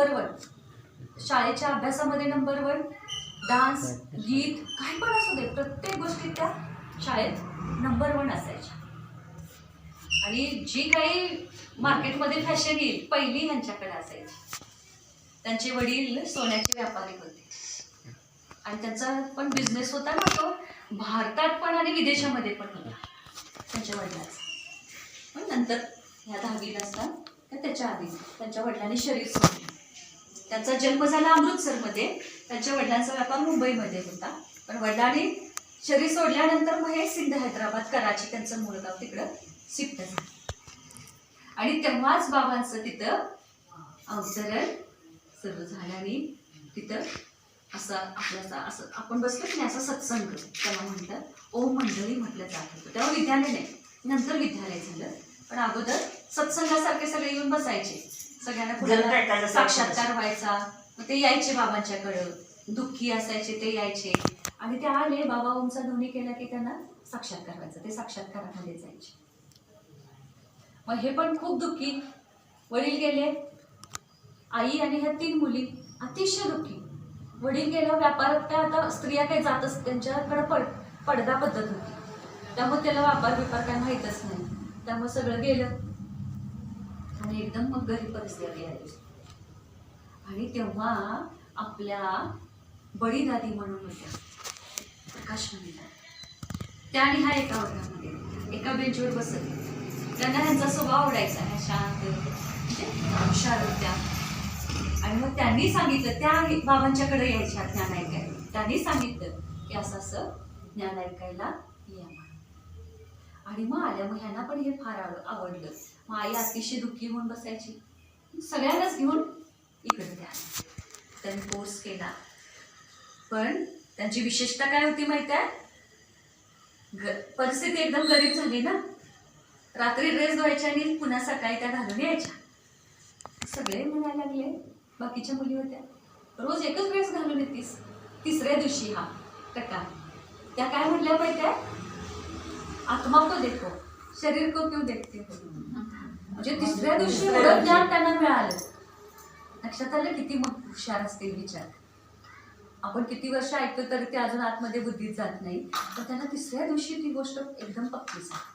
Number 1, शाळेच्या अभ्यासामध्ये number 1, dance, गीत, काही पण असू दे, प्रत्येक गोष्टीत त्या शाळेत नंबर 1 असायच्या. आणि जी काही मार्केटमध्ये फॅशन येईल पहिली ह्यांच्याकडे असायची. त्यांचे वडील सोन्याचे व्यापारी होते आणि त्यांचा पण बिझनेस होता ना, तो भारतात पण आणि विदेशामध्ये पण होता त्यांच्या वडिलांचा. पण नंतर ह्या 10वीला असतात तर त्याच्या आधी त्यांच्या वडिलांनी शरीर सोडलं. त्यांचा जन्म झाला अमृतसरमध्ये, त्यांच्या वडिलांचा व्यापार मुंबईमध्ये होता. पण वडिलांनी शरीर सोडल्यानंतर मग हे सिंध, हैदराबाद, कराची त्यांचं मूळ गाव तिकडं शिफ्ट झालं. आणि तेव्हाच बाबांचं तिथं अवतरण सुरू झालं. आणि तिथं असं आपलं असं आपण बसलो की नाही, असं सत्संग त्याला म्हणतात, ओम मंडळी म्हटलं जात होतं. तेव्हा विद्यालय नाही, नंतर विद्यालय झालं. पण अगोदर सत्संगासारखे सगळे येऊन बसायचे, सगळ्यांना कुणाला साक्षात्कार व्हायचा. मग ते यायचे बाबांच्याकडं, दुःखी असायचे ते यायचे आणि ते आले, बाबा ओमचा ध्वनी केला की त्यांना साक्षात्कार व्हायचा. ते साक्षात्कारामध्ये जायचे. मग हे पण खूप दुःखी, वडील गेले, आई आणि ह्या 3 मुली अतिशय दुःखी. वडील गेल्यावर व्यापारात काय, आता स्त्रिया काही जातच, त्यांच्याकडे पडदा पद्धत होती, त्यामुळे त्याला व्यापार काय माहीतच नाही. त्यामुळे सगळं गेलं आणि एकदम मग गरीब परिस्थिती आली. आणि तेव्हा आपल्या बडीदादी म्हणून होत्या, प्रकाश म्हणतात, त्या आणि ह्या एका वर्गामध्ये एका बेंचवर बसले. त्यांना ह्यांचा स्वभाव आवडायचा, ह्या शांत म्हणजे हुशार होत्या. आणि मग त्यांनी सांगितलं, त्या बाबांच्याकडे यायच्या ज्ञान ऐकायला. त्यांनी सांगितलं की असं असं ज्ञान ऐकायला या. आणि मग आल्या. मग ह्यांना पण हे फार आवडलं. मग आई अतिशय दुःखी होऊन बसायची, सगळ्यांनाच घेऊन इकडे द्या. त्यांनी कोर्स केला. पण त्यांची विशेषता काय होती माहिती आहे? परिस्थिती एकदम गरीब झाली ना, रात्री ड्रेस धुवायच्या आणि पुन्हा सकाळी त्या घालून यायच्या. सगळे म्हणायला लागले, बाकीच्या मुली होत्या, रोज एकच ड्रेस घालून येतीस, तिसऱ्या दिवशी हा प्रकार. त्या काय म्हटल्या माहिती आहे? आत्मा को देखो, शरीर को क्यों देखते हो. म्हणजे तिसऱ्या दिवशी एवढं ज्ञान त्यांना मिळालं. लक्षात आलं किती मग हुशार असतील विचार. आपण किती वर्ष ऐकतो तरी ते अजून आतमध्ये बुद्धीत जात नाही, तर त्यांना तिसऱ्या दिवशी ती गोष्ट एकदम पक्की झाली.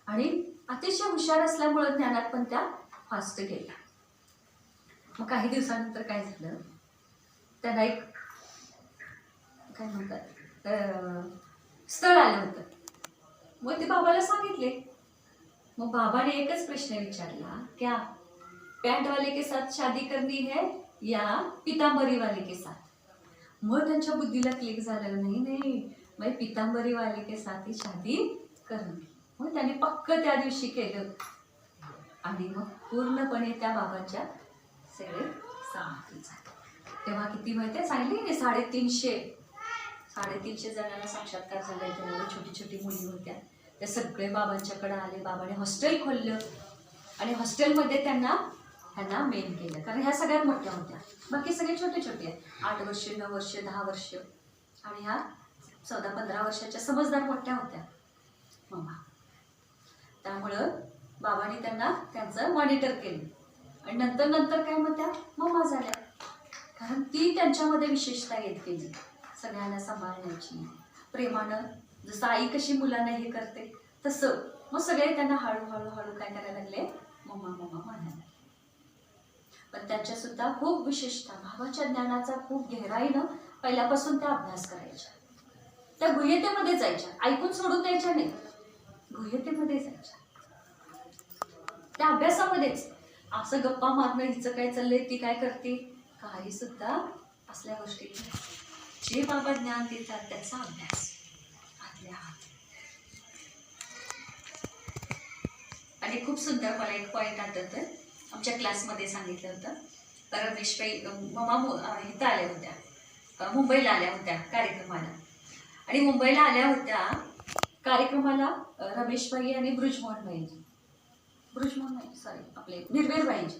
आणि अतिशय हुशार असल्यामुळे ज्ञानात पण त्या फास्ट गेल्या. मग काही दिवसानंतर काय झालं, त्यांना एक काय म्हणतात स्थळ आलं होतं. मग ते बाबाला सांगितले. मग बाबाने एकच प्रश्न विचारला, क्या पॅन्ट वाले के साथ शादी करनी है या पितांबरी वाले के साथ. मग त्यांच्या बुद्धीला क्लिक झालं, नाही मैं पितांबरी वाले के साथ ही शादी करनी. मग त्याने पक्क त्या दिवशी केलं. आणि मग पूर्णपणे त्या बाबाच्या सगळे समाधी झाले. तेव्हा किती माहिती सांगितली नाही, 350 जणांना साक्षात्कार झाले. तेव्हा छोटी छोटी मुली होत्या, ते सगळे बाबांच्याकडे आले. बाबाने हॉस्टेल खोललं आणि हॉस्टेलमध्ये त्यांना मेन केलं. कारण ह्या सगळ्यात मोठ्या होत्या, बाकी सगळे छोटे छोटे आहेत. 8 वर्ष, 9 वर्ष, 10 वर्ष आणि ह्या 14-15 वर्षाच्या समजदार मोठ्या होत्या मम्मा. त्यामुळं बाबांनी त्यांचं मॉनिटर केलं. आणि नंतर काय मग त्या मम्मा झाल्या. कारण ती त्यांच्यामध्ये विशेषता येत गेली, सगळ्यांना सांभाळण्याची, प्रेमानं. जसं आई कशी मुलांना हे करते तसं मग सगळे त्यांना हळूहळू काय करायला लागले, मम्मा म्हणायला. पण त्यांच्या सुद्धा खूप विशेषता, भावाच्या ज्ञानाचा खूप गहराईनं पहिल्यापासून त्या अभ्यास करायच्या. त्या गुह्यतेमध्ये जायच्या, ऐकून सोडून द्यायच्या नाही, गुह्यतेमध्ये जायच्या. त्या अभ्यासामध्येच असं गप्पा मारणं, हिचं काय चाललंय, ती काय करते, काही सुद्धा असल्या गोष्टी. जे बाबा ज्ञान देतात त्याचा अभ्यास आतल्या हात. आणि खूप सुंदर मला एक पॉईंट आठवतं, आमच्या क्लासमध्ये सांगितलं होतं. तर रमेशबाई मम्मा इथं आल्या होत्या, मुंबईला आल्या होत्या कार्यक्रमाला. आणि मुंबईला आल्या होत्या कार्यक्रमाला रमेशबाई आणि ब्रुजमोहनबाईंजी, आपले निर्वेरबाईंजी,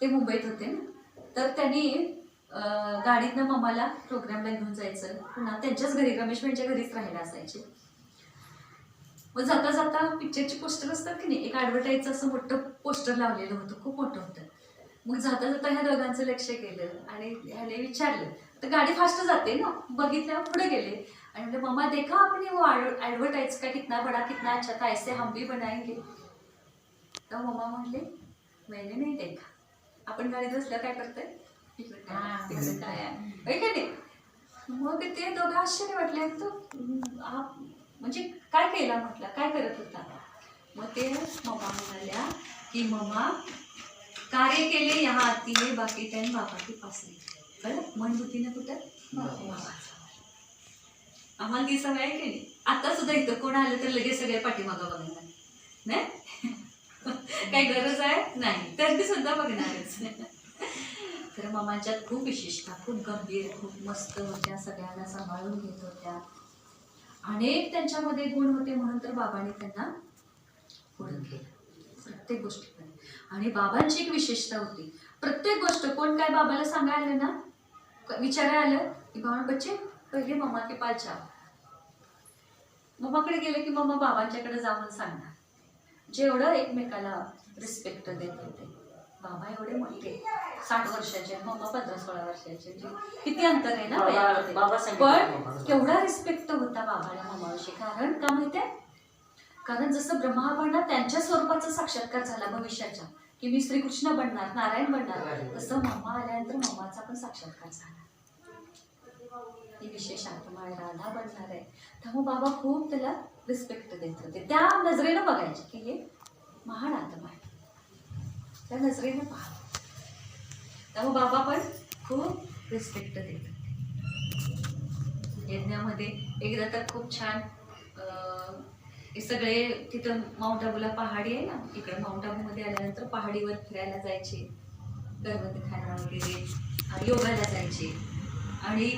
ते मुंबईत होते ना. तर त्यांनी गाडीतनं मम्माला प्रोग्रामला घेऊन जायचं, पुन्हा त्यांच्याच घरी, रमेशबाईंच्या घरीच राहायला असायचे. मग जाता जाता पिक्चरची पोस्टर असतात की नाही, एक ॲडव्हर्टाईजचं असं मोठं पोस्टर लावलेलं होतं, खूप मोठं होतं. मग जाता जाता ह्या दोघांचं लक्ष केलं आणि ह्याने विचारलं, तर गाडी फास्ट जाते ना, बघितल्यावर पुढे गेले आणि म्हणले मम्मा देखा आपने वो एडवर्टाइज का कितना बड़ा कितना अच्छा था, ऐसे हम भी बनाएंगे. तर मम्मा म्हणले मैंने नहीं देखा. आपण गाडीत बसल्या काय करतोय, तिकडे काय आहे का नाही. मग ते दोघं आश्चर्य वाटले, तो म्हणजे काय केला म्हटलं, काय करत होता. मग ते मम्मा म्हणाल्या की मम्मा कार्य केले यहाँ आती है, बाकी टाइम बाबा के पास नाही. कळलं, मन बुद्धीनं कुठं आम्हाला ती सवय आहे की नाही. आता सुद्धा इथं कोण आलं तर लगेच सगळे पाठीमागं बघणार नाही, काही गरज आहे नाही तर ती सुद्धा बघणारच. तर मामांच्यात खूप विशेषता, खूप गंभीर, खूप मस्त होत्या, सगळ्यांना सांभाळून घेत होत्या. अनेक त्यांच्यामध्ये गुण होते म्हणून तर बाबांनी त्यांना पुढे केलं प्रत्येक गोष्टीमध्ये. आणि बाबांची एक विशेषता होती, प्रत्येक गोष्ट कोण काय बाबाला सांगायला आलं ना, विचारायला आलं की बाबा बच्चे पहिले मम्मा के पास जाओ. मम्माकडे गेले की मम्मा बाबांच्याकडे जाऊन सांगणार. जेवढं एकमेकाला रिस्पेक्ट देत होते. बाबा एवढे मोठे 60 वर्षाचे, मम्मा 15-16 वर्षाचे, किती अंतर आहे ना वयामध्ये, पण केवढा रिस्पेक्ट होता बाबाला मम्माविषयी. कारण का माहिती आहे, कारण जसं ब्रह्माबांना त्यांच्या स्वरूपाचा साक्षात्कार झाला भविष्याच्या, की मी श्रीकृष्ण बनणार, नारायण बनणार, तसं मम्मा आल्यानंतर मम्माचा पण साक्षात्कार झाला. ही विशेष आत्मा आहे, राधा बनणार आहे. त्यामुळे बाबा खूप त्याला रिस्पेक्ट देत होते. त्या नजरेनं बघायचे की हे महान आत्मा आहे, त्या नजरेनं पहा. त्यामुळे बाबा पण खूप रिस्पेक्ट देत होते. यज्ञामध्ये एकदा तर खूप छान हे सगळे तिथं माउंट आबूला पहाडी आहे ना, इकडे माउंट आबूमध्ये आल्यानंतर पहाडीवर फिरायला जायचे, गर्भवती खायला वगैरे, योगाला जायचे. आणि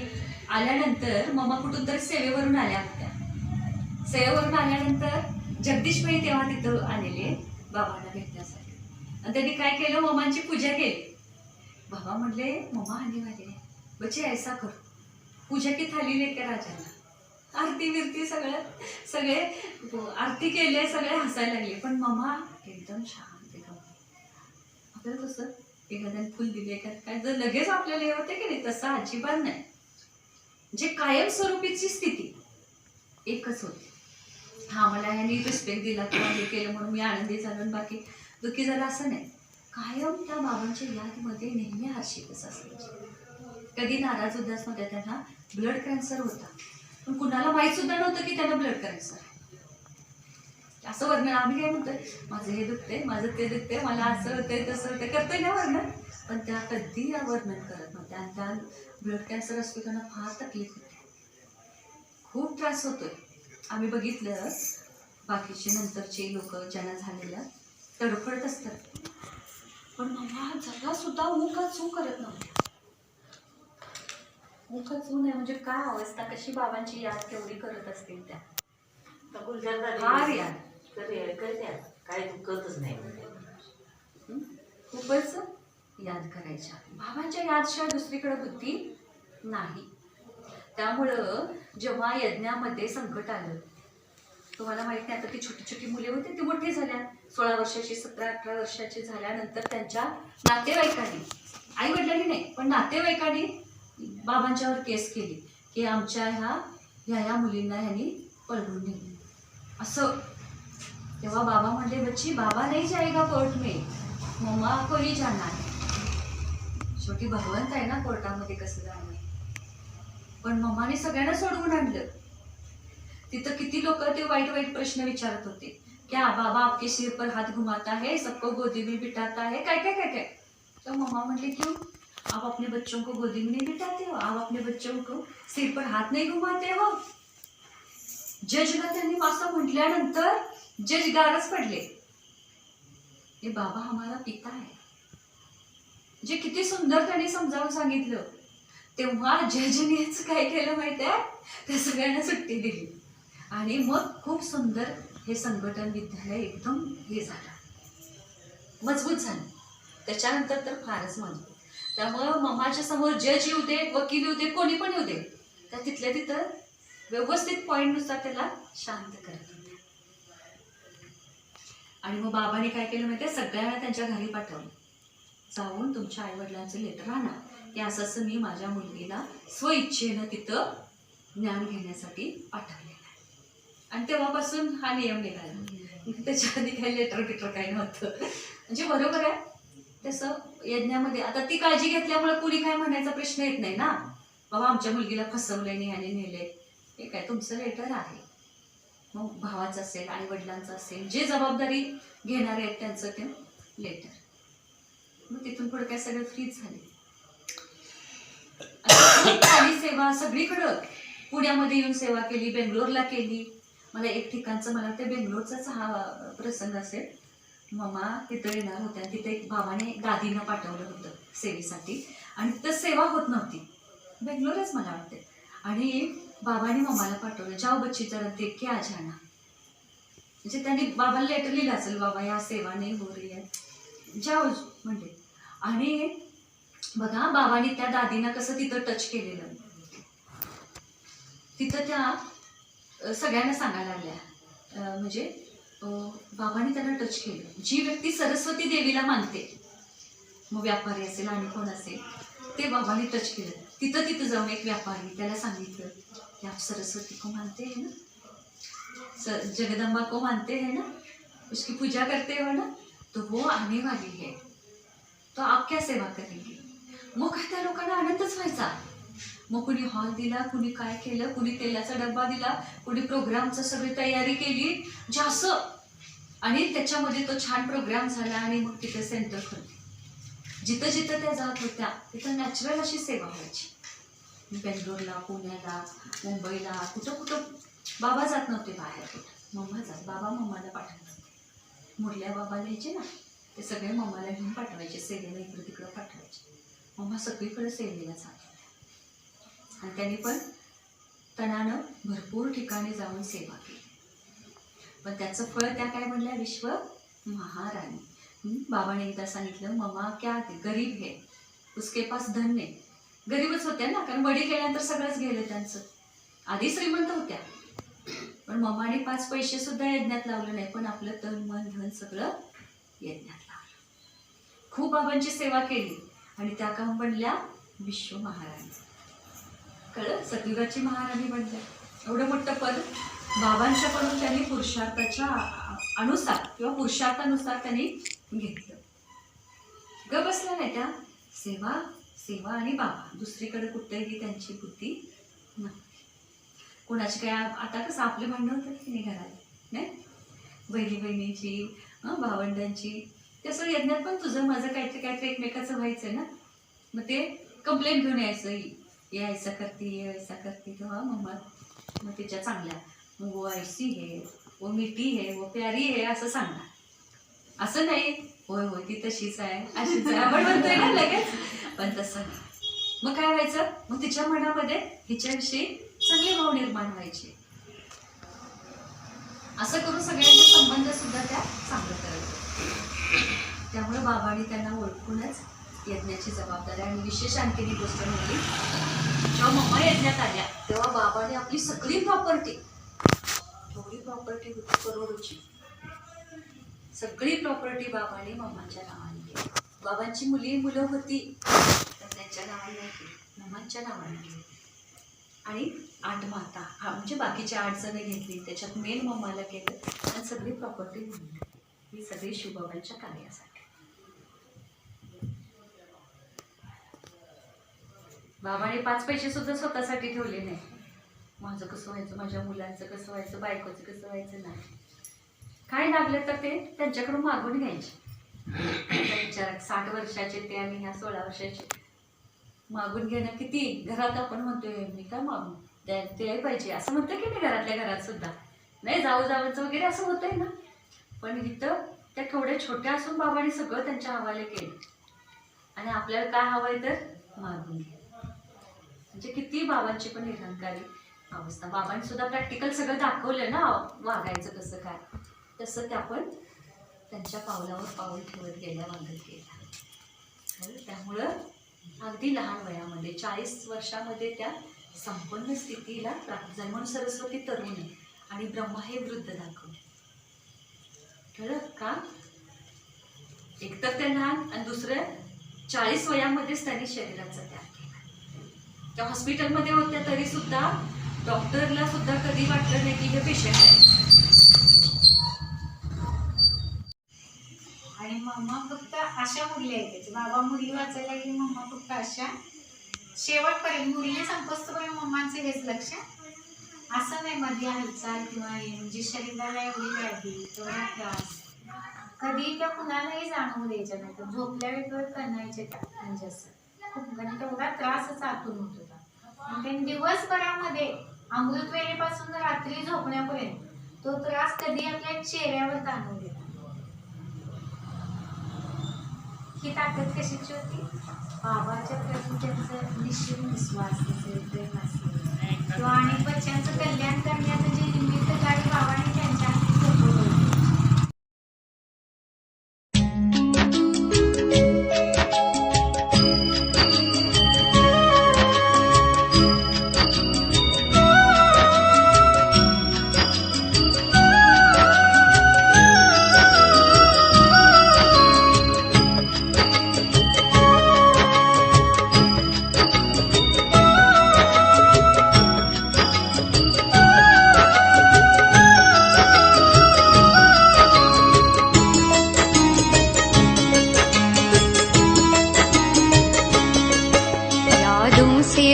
आल्यानंतर मम्मा कुठून तरी सेवेवरून आल्या होत्या. सेवेवरून आल्यानंतर जगदीशबाई तेव्हा तिथं आलेले बाबांना भेटण्यासाठी, आणि त्यांनी काय केलं, मम्मांची पूजा केली. बाबा म्हणले मम्मा आली वाले बच्चे ऐसा कर, पूजा की थाली लेकर आ जाना. आरती बिरती सगळे आरती केले, सगळे हसायला लागले, पण मम्मा एकदम शांत. आपल्याला कसं एखाद्याने फुल दिले काय जर लगेच आपल्याला हे होते की नाही, तसं अजिबात नाही. जे कायमस्वरूपीची स्थिती एकच होती. हा मला ह्यानी रिस्पेक्ट दिला किंवा हे केलं म्हणून मी आनंदी झालो बाकी दुःखी झालं असं नाही. कायम त्या बाबांच्या यादमध्ये नेहमी हर्षितच असायचे. कधी नाराज उदास नव्हत्या. त्यांना ब्लड कॅन्सर होता, पण कुणाला माहीत सुद्धा नव्हतं की त्यांना ब्लड कॅन्सर आहे. असं वर्णन आम्ही काय म्हणतोय, माझं हे दुखतंय, माझं ते दुखतंय, मला असं होतंय तसं होतंय, करतोय ना वर्णन, पण त्या कधी या वर्णन करत नव्हत्या. आणि त्या ब्लड कॅन्सर असतो त्यांना फार तकलीफ होते, खूप त्रास होतोय. आम्ही बघितलं बाकीचे नंतरचे लोक ज्यांना झालेलं तडफडत असतात, पण मला जरा सुद्धा चूक करत नव्हत्या. चूक नाही म्हणजे काय अवस्था, कशी बाबांची याद केवढी करत असतील त्या, फार याद काय दुखतच नाही, खूपच याद करायच्या. बाबांच्या यादशिवाय दुसरीकडे बुद्धी नाही. त्यामुळं जेव्हा यज्ञामध्ये संकट आलं, तुम्हाला माहिती नाही, आता ती छोटी छोटी मुले होती ती मोठी झाल्या, 16 वर्षाची 17-18 वर्षाची झाल्यानंतर त्यांच्या नातेवाईकांनी, आई वडिलांनी नाही पण नातेवाईकांनी बाबांच्यावर केस केली की आमच्या ह्या मुलींना ह्यांनी पळवून नेली असं. तेव्हा बाबा म्हणले बच्ची बाबा नाही जाएगा कोर्ट में, मम्मा को ही जाना है. शेवटी भगवंत आहे ना कोर्टामध्ये कसं जाणार, पण मम्माने सगळ्यांना सोडवून आणलं. तिथं किती लोक ते वाईट वाईट प्रश्न विचारत होते, क्या बाबा आपके सिर पर हाथ घुमाता है, सबको गोदी में बिठाता है, काय काय काय काय. तो मम्मा म्हणले क्यों, आप अपने बच्चों को गोदी में नहीं बिठाते हो, आप अपने बच्चों को सिर पर हाथ नहीं घुमाते हो. जजला त्यांनी असं म्हटल्यानंतर जज गारच पडले, हे बाबा हमारा पिता है. जे किती सुंदर त्यांनी समजावून सांगितलं. तेव्हा जजनेच काय केलं माहिती आहे, त्या सगळ्यांना सुट्टी दिली आणि मग खूप सुंदर हे संघटन विद्यालय एकदम हे झालं, मजबूत झालं. त्याच्यानंतर तर फारच मजबूत. त्यामुळं मम्माच्या समोर जज येऊ दे, वकील येऊ दे, कोणी पण येऊ दे, त्या तिथल्या तिथं व्यवस्थित पॉईंटनुसार त्याला शांत करत होते. आणि मग बाबाने काय केलं माहिती आहे, सगळ्यांना त्यांच्या घरी पाठवलं. जाऊन तुमच्या आईवडिलांचं लेटर आणा की असं असं मी माझ्या मुलगीला स्वइच्छेनं तिथं ज्ञान घेण्यासाठी पाठवलेलं आहे. आणि तेव्हापासून हा नियम निघाला. त्याच्या आधी काही लेटर बिटर काही नव्हतं. म्हणजे बरोबर आहे तसं यज्ञामध्ये आता ती काळजी घेतल्यामुळे कुणी काय म्हणायचा प्रश्न येत नाही ना, बाबा आमच्या मुलगीला फसवलंय आणि नेले. हे काय तुमचं लेटर आहे, मग भावाचं असेल आई वडिलांचं असेल जे जबाबदारी घेणारे आहेत त्यांचं ते लेटर. मग तिथून पुढे काय सगळं फ्रीच झाले. आणि सेवा सगळीकडं पुण्यामध्ये येऊन सेवा केली, बेंगलोरला केली. मला एक ठिकाणचं मला वाटतं बेंगलोरचाच हा प्रसंग असेल. मम्मा तिथं येणार होत्या, तिथे एक भावाने दादीनं पाठवलं होतं सेवेसाठी आणि तिथं सेवा होत नव्हती. बेंगलोरच मला वाटते. आणि बाबाने मम्माला पाठवलं, जाओ बच्ची जरा देख के आ जाना. म्हणजे त्यांनी बाबाला लेटर लिहिलं असेल, बाबा या सेवा नाही हो रही आहे, जाओ म्हणजे. आणि बघा बाबांनी त्या दादीनं कसं तिथं टच केलेलं. तिथं त्या सगळ्यांना सांगायला लागल्या, म्हणजे बाबांनी त्यांना टच केलं. जी व्यक्ती सरस्वती देवीला मानते, मग व्यापारी असेल आणि कोण असेल, ते बाबांनी टच केलं. तिथं जाऊन एक व्यापारी त्याला सांगितलं की आप सरस्वती को मानते हैं ना, जगदम्बा को मानते हैं ना, उसकी पूजा करते हो ना, तो वो आने वाली है, तो आप क्या सेवा करेंगे. मग काय त्या लोकांना आनंदच व्हायचा. मग कुणी हॉल दिला, कुणी काय केलं, कुणी तेलाचा डब्बा दिला, कुणी प्रोग्रामचं सगळी तयारी केली जे असं. आणि त्याच्यामध्ये तो छान प्रोग्राम झाला आणि मग तिथे सेंटर खोलले. जिथं जिथं त्या जात होत्या तिथं नॅचरल अशी सेवा व्हायची. बेंगलोरला, पुण्याला, मुंबईला, कुठं कुठं बाबा जात नव्हते बाहेर, कुठं मम्मा जात. बाबा मम्माला पाठवत होते. मुरल्या बाबा लिहायचे ना, ते सगळे मम्माला घेऊन पाठवायचे, सेवेला इकडं तिकडं पाठवायचे. मम्मा सगळीकडे सेवेला जात होत्या. आणि त्यांनी पण तणानं भरपूर ठिकाणी जाऊन सेवा केली. पण त्याचं फळ त्या काय म्हणल्या, विश्व महाराणी. बाबाने एकदा सांगितलं, मम्मा क्या गरीब है, उसके पास धन नाही. गरीबच होत्या ना, कारण वडील गेल्यानंतर सगळंच गेलं त्यांचं. आधी श्रीमंत होत्या, पण मम्माने 5 पैसे सुद्धा यज्ञात लावलं नाही, पण आपलं तन मन धन सगळं यज्ञात लावलं. खूप बाबांची सेवा केली आणि त्या का बनल्या विश्व महाराणी. कळलं, सतयुगाची महाराणी बनल्या. एवढं मोठं पद बाबांच्याकडून त्यांनी पुरुषार्थाच्या अनुसार किंवा पुरुषार्थानुसार त्यांनी घेतलं. ग बसल्या नाही त्या. सेवा सेवा आणि बाबा, दुसरीकडे कुठेही त्यांची बुद्धी नव्हती. कोणाची काय आता कसं आपले भांडण होतात की नाही घरात, नाही बहिणीची भावंडांची, तसं यज्ञात पण तुझं माझं काहीतरी एकमेकाचं व्हायचं ना. मग ते कंप्लेंट घेऊन यायचं, ये ऐसा करती ये ऐसा करती. तेव्हा मग तिच्या चांगल्या, मग वो ऐसी है, वो मिठी है, वो प्यारी है असं सांगणार. असं नाही होय होय ती तशीच आहे अशीच आहे आपण म्हणतोय ना लगेच, पण तसं नाही. मग काय व्हायचं, मग तिच्या मनामध्ये हिच्याविषयी चांगले भाव निर्माण व्हायचे. असं करून सगळ्यांचे संबंध सुद्धा त्या चांगलं करत. त्यामुळे बाबांनी त्यांना ओळखूनच यज्ञाची जबाबदारी. आणि विशेष आणखी एक गोष्ट म्हणजे, जेव्हा मम्मा यज्ञात आल्या तेव्हा बाबाने आपली सगळी प्रॉपर्टी, थोडी प्रॉपर्टी होती करोडोची, सगळी प्रॉपर्टी बाबाने मम्माच्या नावाने केली. बाबांची मुलं होती तर त्यांच्या नावाने नाही केली, मम्मांच्या नावाने केली. आणि 8 माता, म्हणजे बाकीच्या 8 जण घेतली, त्याच्यात मेन मम्माला केलं आणि सगळी प्रॉपर्टी म्हणली. ही सगळी शिवबाबांच्या कार्यासाठी. बाबाने 5 पैसे सुद्धा स्वतःसाठी ठेवले नाही. माझं कसं व्हायचं, माझ्या मुलांचं कसं व्हायचं, बायकोचं कसं व्हायचं, नाही. काय लागलं तर ते त्यांच्याकडून मागून घ्यायचे. विचार 60 वर्षाचे ते आणि ह्या 16 वर्षाचे मागून घेणं किती. घरात आपण म्हणतोय मी काय मागून ते पाहिजे असं म्हणतं की नाही, घरातल्या घरात सुद्धा नाही जावंचं वगैरे असं होतंय ना. पण इथं त्या थोड्या छोट्या असून बाबांनी सगळं त्यांच्या हवाले केलं. आणि आपल्याला काय हवंय तर मागून घे. म्हणजे किती बाबांची पण निरंकारी अवस्था. बाबांनी सुद्धा प्रॅक्टिकल सगळं दाखवलं ना, वागायचं कसं काय, तसं त्या पण त्यांच्या पावलावर पाऊल ठेवत गेल्या, वागत गेल्या. त्यामुळं अगदी लहान वयामध्ये 40 वर्षामध्ये त्या संपन्न स्थितीला प्राप्त झाल्या. म्हणून सरस्वती तरुण आहे आणि ब्रह्मा हे वृद्ध दाखवले. कळलं का, एकतर ते लहान आणि दुसरं 40 वयामध्येच त्यांनी शरीराचा त्याग केला. त्या हॉस्पिटलमध्ये होत्या तरी सुद्धा डॉक्टरला सुद्धा कधी वाटलं नाही की हे पेशंट आहे. आणि मम्मा फक्त अशा मुली आहेत त्याची. बाबा मुली वाचायला गेली, मम्मा फक्त अशा शेवटपर्यंत मुली संपस्तपर्यंत मम्मांचं हेच लक्ष. असं नाही मध्ये हालचाल किंवा हे म्हणजे शरीराला एवढी व्याधी तेवढा त्रास कधी त्या कुणालाही जाणवू द्यायच्या नाही. तर झोपल्या वेळेवर करण्याचे त्या म्हणजे असं खूप म्हणजे तेवढा त्रासच आतून होत होता. आणि त्यांनी दिवसभरामध्ये अमृत वेळेपासून रात्री झोपण्यापर्यंत तो त्रास कधी आपल्या चेहऱ्यावर जाणवू देत. ही ताकद कशाची होती? बाबाच्या प्रती त्यांचं निश्चित विश्वास असेल, प्रेम असेल किंवा अनेक बच्चांचं कल्याण करण्याचं जे निमित्त गाडी बाबाने त्यांच्या हाती सोपवलं.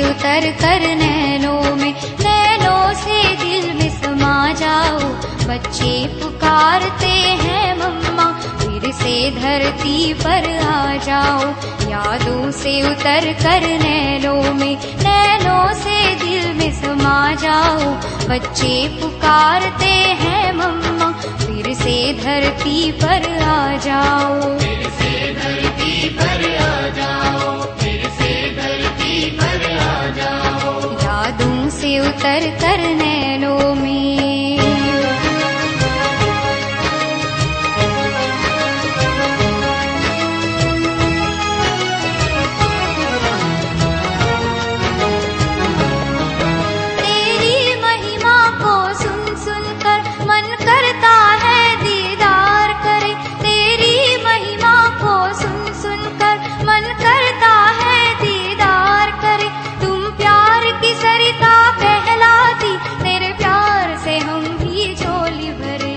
उतर कर नैनों से दिल में समा जाओ। बच्चे पुकारते हैं मम्मा, फिर से धरती पर आ जाओ। यादों से उतर कर नैनों से दिल में समा जाओ। बच्चे पुकारते हैं मम्मा, फिर से धरती पर आ जाओ। फिर से धरती पर आ जाओ, फिर से धरती पर आ जाओ। यादों से उतर कर नैनों में तेरी महिमा को सुन सुन कर मन करता है दीदार करे। तेरी महिमा को सुन सुन कर मन करता है दीदार करे। तुम प्यार की सरिता कहलाती, तेरे प्यार से हम भी झोली भरे।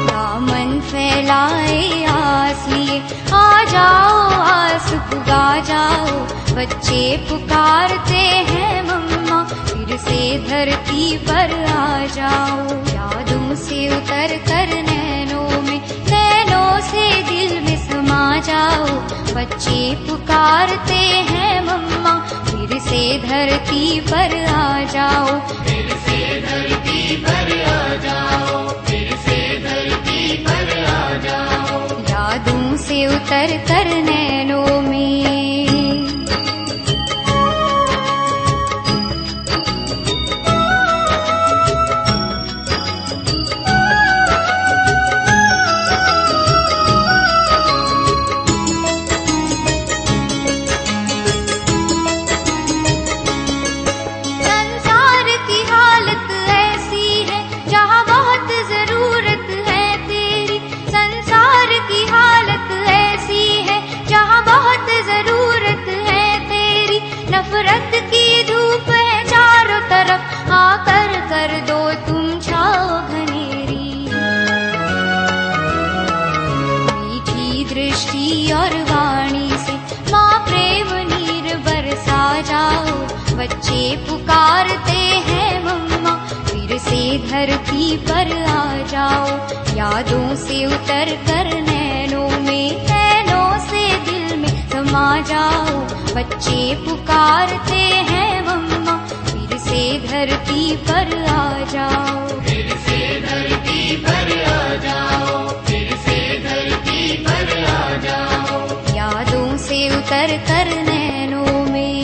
दामन फैलाए आस लिए आ जाओ, आस पुगा जाओ। बच्चे पुकारते हैं मम्मा, फिर से धरती पर आ जाओ। यादों से उतर कर नैनों से दिल में समा जाओ। बच्चे पुकारते हैं मम्मा, फिर से धरती पर आ जाओ। फिर से धरती पर आ जाओ, फिर से धरती पर आ जाओ। यादों से उतर कर नैनों में नफरत की धूप है चारों तरफ, आकर कर दो तुम छाओ घनेरी। मीठी दृष्टि और वाणी से माँ प्रेम नीर बरसा जाओ। बच्चे पुकारते हैं मम्मा, फिर से धरती पर आ जाओ। यादों से उतर कर नैनों से दिल में समा जाओ। बच्चे पुकारते हैं मम्मा, फिर से धरती पर आ जाओ। फिर से धरती पर आ जाओ, फिर से धरती पर आ जाओ। यादों से उतर कर नैनों में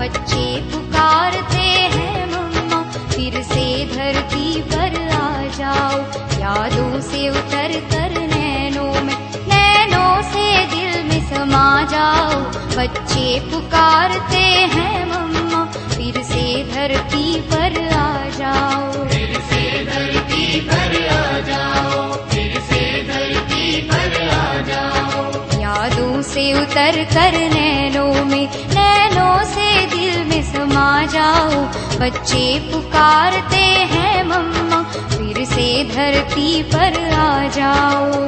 बच्चे पुकारते हैं मम्मा, फिर से धरती पर आ जाओ। यादों से उतर कर नैनों से दिल में समा जाओ। बच्चे पुकारते हैं मम्मा, फिर से धरती पर आ जाओ। फिर से धरती पर आ जाओ, फिर से धरती पर आ जाओ। यादों से उतर कर नैनों से दिल में समा जाओ। बच्चे पुकारते हैं मम्मा, फिर से धरती पर आ जाओ।